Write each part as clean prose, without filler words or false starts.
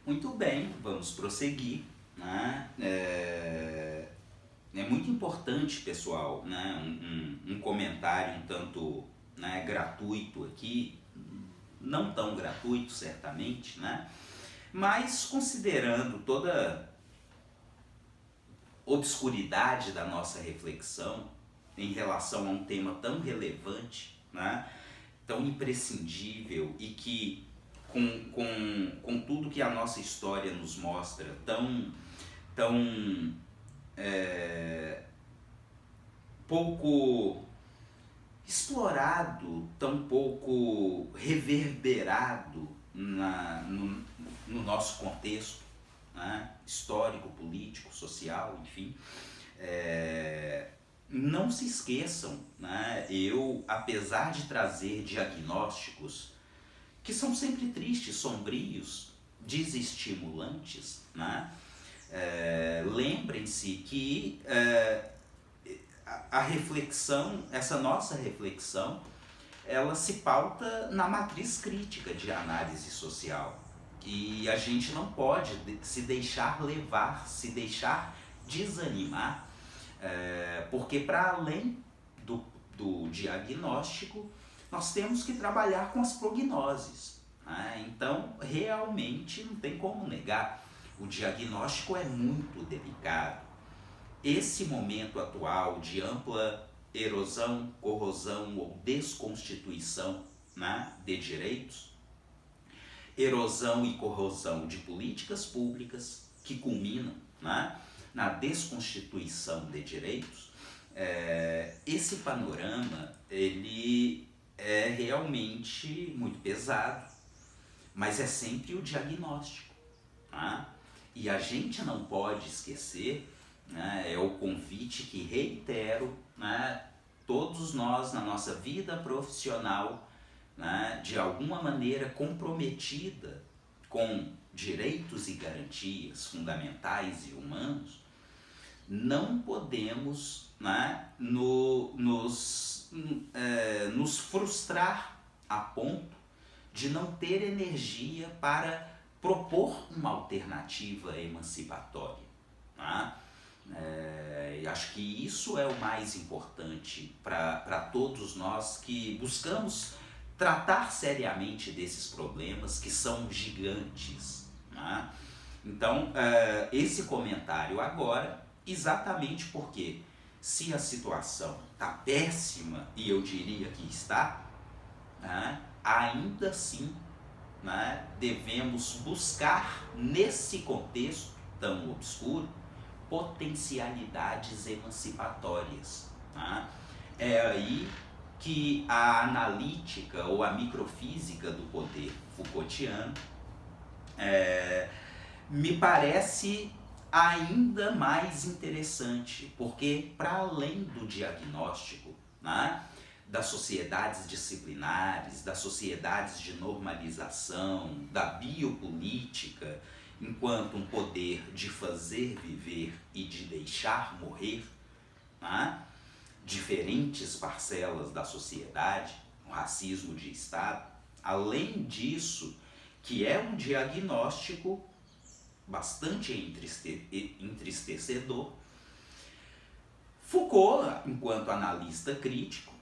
Muito bem, vamos prosseguir, né? É muito importante, pessoal, né? Um comentário um tanto, né, gratuito aqui, não tão gratuito certamente, né? Mas considerando toda obscuridade da nossa reflexão em relação a um tema tão relevante, né? Tão imprescindível e que com tudo que a nossa história nos mostra, tão pouco explorado, tão pouco reverberado no nosso contexto, né? Histórico, político, social, enfim. Não se esqueçam, né? Eu, apesar de trazer diagnósticos que são sempre tristes, sombrios, desestimulantes, né? Lembrem-se que a reflexão, essa nossa reflexão, ela se pauta na matriz crítica de análise social. E a gente não pode se deixar levar, se deixar desanimar, porque para além do diagnóstico, nós temos que trabalhar com as prognoses, né? Então, realmente não tem como negar, o diagnóstico é muito delicado. Esse momento atual de ampla erosão, corrosão ou desconstituição, né, de direitos, erosão e corrosão de políticas públicas que culminam, né, na desconstituição de direitos, esse panorama ele é realmente muito pesado, mas é sempre o diagnóstico, né? E a gente não pode esquecer, né, é o convite que reitero, né, todos nós na nossa vida profissional, né, de alguma maneira comprometida com direitos e garantias fundamentais e humanos, não podemos, né, nos frustrar a ponto de não ter energia para propor uma alternativa emancipatória, né? E acho que isso é o mais importante para todos nós que buscamos tratar seriamente desses problemas que são gigantes, né? Então, esse comentário agora, exatamente porque se a situação está péssima, e eu diria que está, né, ainda assim, né, devemos buscar nesse contexto tão obscuro potencialidades emancipatórias, né? É aí que a analítica ou a microfísica do poder Foucaultiano me parece ainda mais interessante, porque para além do diagnóstico, né, das sociedades disciplinares, das sociedades de normalização, da biopolítica, enquanto um poder de fazer viver e de deixar morrer, né, diferentes parcelas da sociedade, o racismo de Estado, além disso, que é um diagnóstico bastante entristecedor, Foucault, enquanto analista crítico,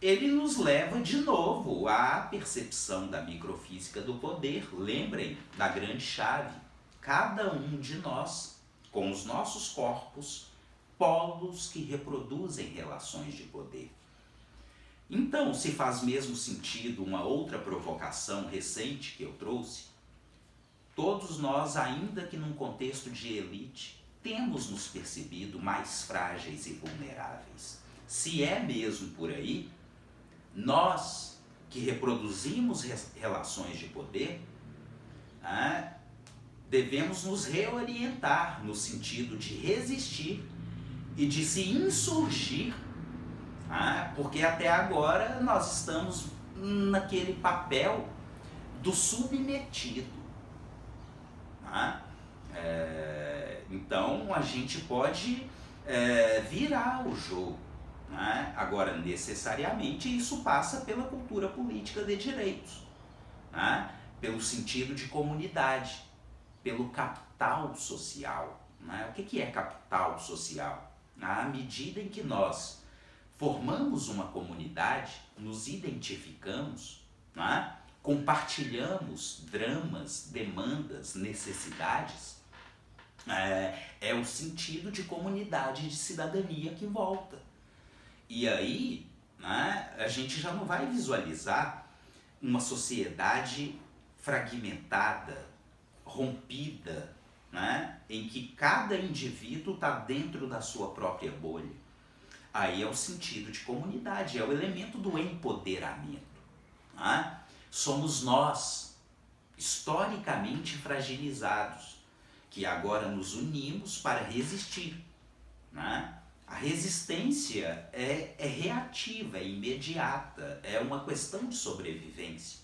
ele nos leva de novo à percepção da microfísica do poder. Lembrem da grande chave: cada um de nós, com os nossos corpos, polos que reproduzem relações de poder. Então, se faz mesmo sentido uma outra provocação recente que eu trouxe, todos nós, ainda que num contexto de elite, temos nos percebido mais frágeis e vulneráveis. Se é mesmo por aí, nós que reproduzimos relações de poder, devemos nos reorientar no sentido de resistir e de se insurgir, porque até agora nós estamos naquele papel do submetido. Então a gente pode virar o jogo, né? Agora, necessariamente isso passa pela cultura política de direitos, né? Pelo sentido de comunidade, pelo capital social. Né? O que é capital social? À medida em que nós formamos uma comunidade, nos identificamos, né? Compartilhamos dramas, demandas, necessidades, é o sentido de comunidade, de cidadania que volta. E aí, né, a gente já não vai visualizar uma sociedade fragmentada, rompida, né, em que cada indivíduo está dentro da sua própria bolha. Aí é o sentido de comunidade, é o elemento do empoderamento. Né? Somos nós, historicamente fragilizados, que agora nos unimos para resistir. Né? A resistência é reativa, é imediata, é uma questão de sobrevivência.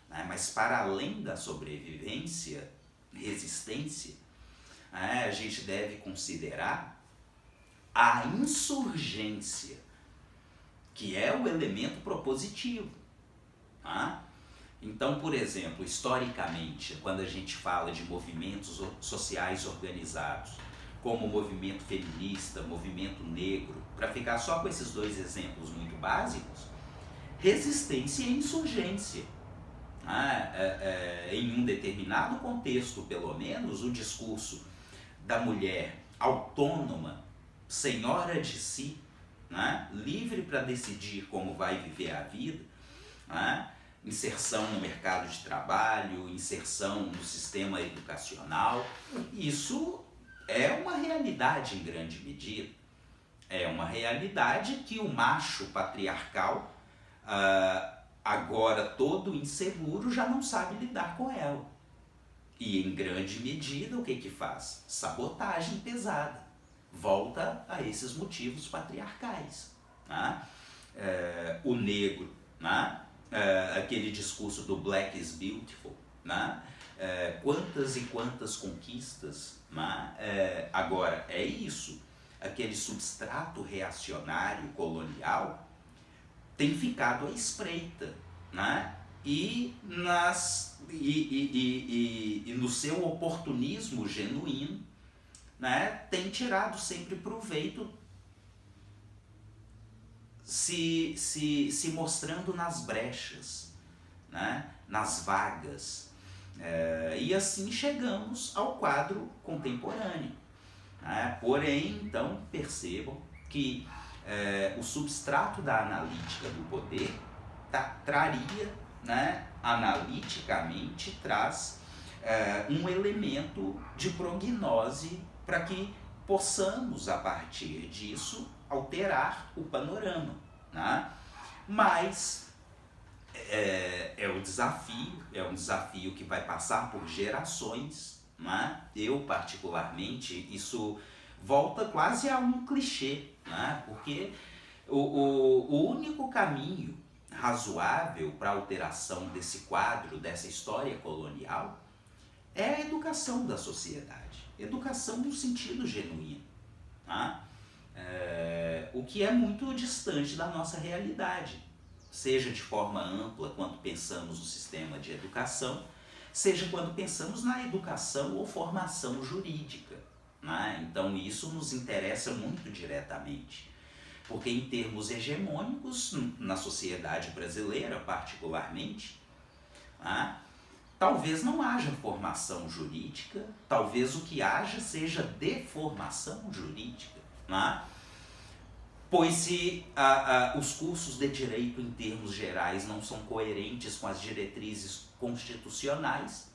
Né? Mas para além da sobrevivência, resistência, a gente deve considerar a insurgência, que é o elemento propositivo. Tá? Então, por exemplo, historicamente, quando a gente fala de movimentos sociais organizados, como o movimento feminista, movimento negro, para ficar só com esses dois exemplos muito básicos, resistência e insurgência. Em um determinado contexto, pelo menos, o discurso da mulher autônoma, senhora de si, né? Livre para decidir como vai viver a vida, né? Inserção no mercado de trabalho, inserção no sistema educacional, isso é uma realidade em grande medida. É uma realidade que o macho patriarcal, agora todo inseguro, já não sabe lidar com ela. E em grande medida o que faz? Sabotagem pesada. Volta a esses motivos patriarcais. Né? O negro, né? Aquele discurso do Black is Beautiful, né? Quantas e quantas conquistas, né? Agora, é isso, aquele substrato reacionário colonial tem ficado à espreita, né? E no seu oportunismo genuíno, né, tem tirado sempre proveito, se mostrando nas brechas, né, nas vagas, e assim chegamos ao quadro contemporâneo. Né? Porém, então, percebam que o substrato da analítica do poder traria, né, analiticamente, traz um elemento de prognose para que possamos, a partir disso, alterar o panorama. Né? Mas é um desafio que vai passar por gerações. Né? Eu, particularmente, isso volta quase a um clichê, né? Porque o único caminho razoável para a alteração desse quadro, dessa história colonial, é a educação da sociedade. Educação no sentido genuíno. Tá? O que é muito distante da nossa realidade, seja de forma ampla quando pensamos no sistema de educação, seja quando pensamos na educação ou formação jurídica. Né? Então isso nos interessa muito diretamente, porque em termos hegemônicos, na sociedade brasileira particularmente, né, talvez não haja formação jurídica, talvez o que haja seja deformação jurídica. Né? Pois se os cursos de direito em termos gerais não são coerentes com as diretrizes constitucionais,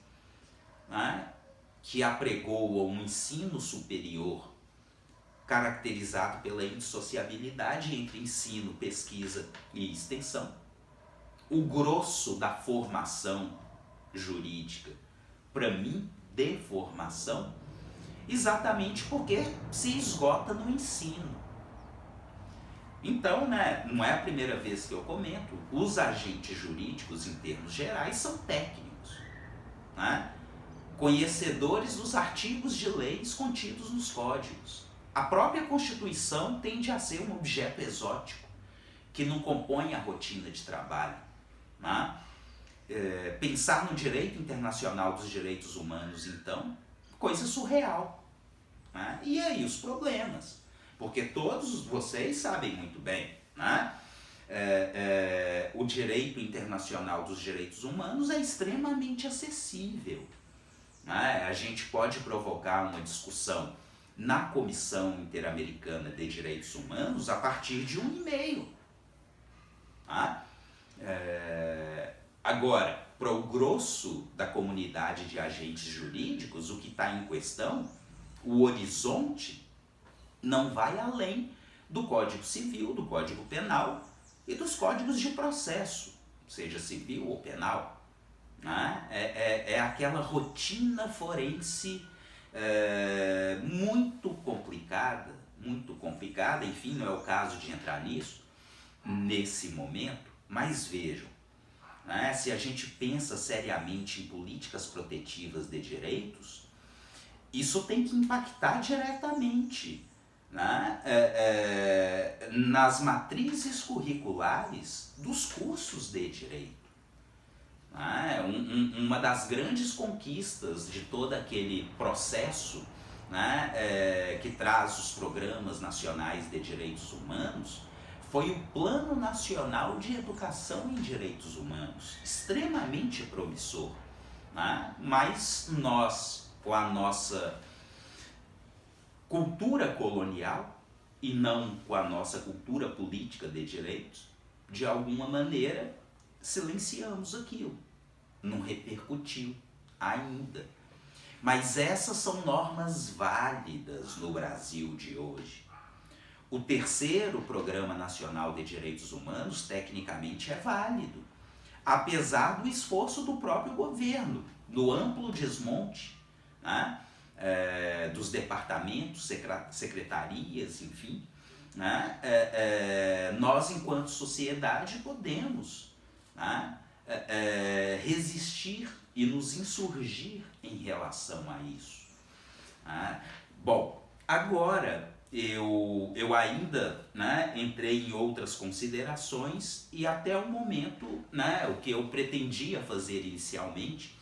né, que apregoam um ensino superior caracterizado pela indissociabilidade entre ensino, pesquisa e extensão, o grosso da formação jurídica, para mim, deformação, exatamente porque se esgota no ensino. Então, né, não é a primeira vez que eu comento, os agentes jurídicos, em termos gerais, são técnicos, né? Conhecedores dos artigos de leis contidos nos códigos. A própria Constituição tende a ser um objeto exótico, que não compõe a rotina de trabalho. Né? Pensar no direito internacional dos direitos humanos, então, coisa surreal. Né? E aí os problemas? Porque todos vocês sabem muito bem, né? O direito internacional dos direitos humanos é extremamente acessível. Né? A gente pode provocar uma discussão na Comissão Interamericana de Direitos Humanos a partir de um e-mail. Tá? Agora, para o grosso da comunidade de agentes jurídicos, o que está em questão, o horizonte, não vai além do Código Civil, do Código Penal e dos códigos de processo, seja civil ou penal. Né? É aquela rotina forense muito complicada, enfim, não é o caso de entrar nisso nesse momento, mas vejam, né? Se a gente pensa seriamente em políticas protetivas de direitos, isso tem que impactar diretamente, né? Nas matrizes curriculares dos cursos de direito. Né? Uma das grandes conquistas de todo aquele processo, né, que traz os programas nacionais de direitos humanos foi o Plano Nacional de Educação em Direitos Humanos, extremamente promissor. Né? Mas nós, com a nossa cultura colonial e não com a nossa cultura política de direitos, de alguma maneira silenciamos aquilo, não repercutiu ainda. Mas essas são normas válidas no Brasil de hoje. O terceiro Programa Nacional de Direitos Humanos, tecnicamente, é válido, apesar do esforço do próprio governo, do amplo desmonte, né, dos departamentos, secretarias, enfim. Né, nós, enquanto sociedade, podemos, né, resistir e nos insurgir em relação a isso. Né? Bom, agora eu ainda, né, entrei em outras considerações e até o momento, né, o que eu pretendia fazer inicialmente,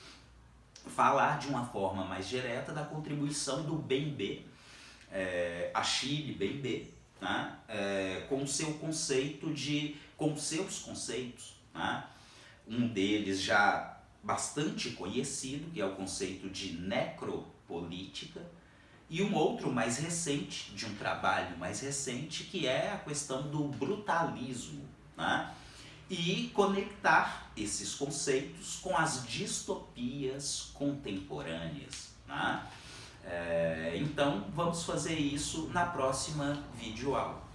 falar de uma forma mais direta da contribuição do BEM-B, Achille BEM-B, né, com seus conceitos, né, um deles já bastante conhecido, que é o conceito de necropolítica, e um outro mais recente, de um trabalho mais recente, que é a questão do brutalismo, né? E conectar esses conceitos com as distopias contemporâneas. Né? Então, vamos fazer isso na próxima videoaula.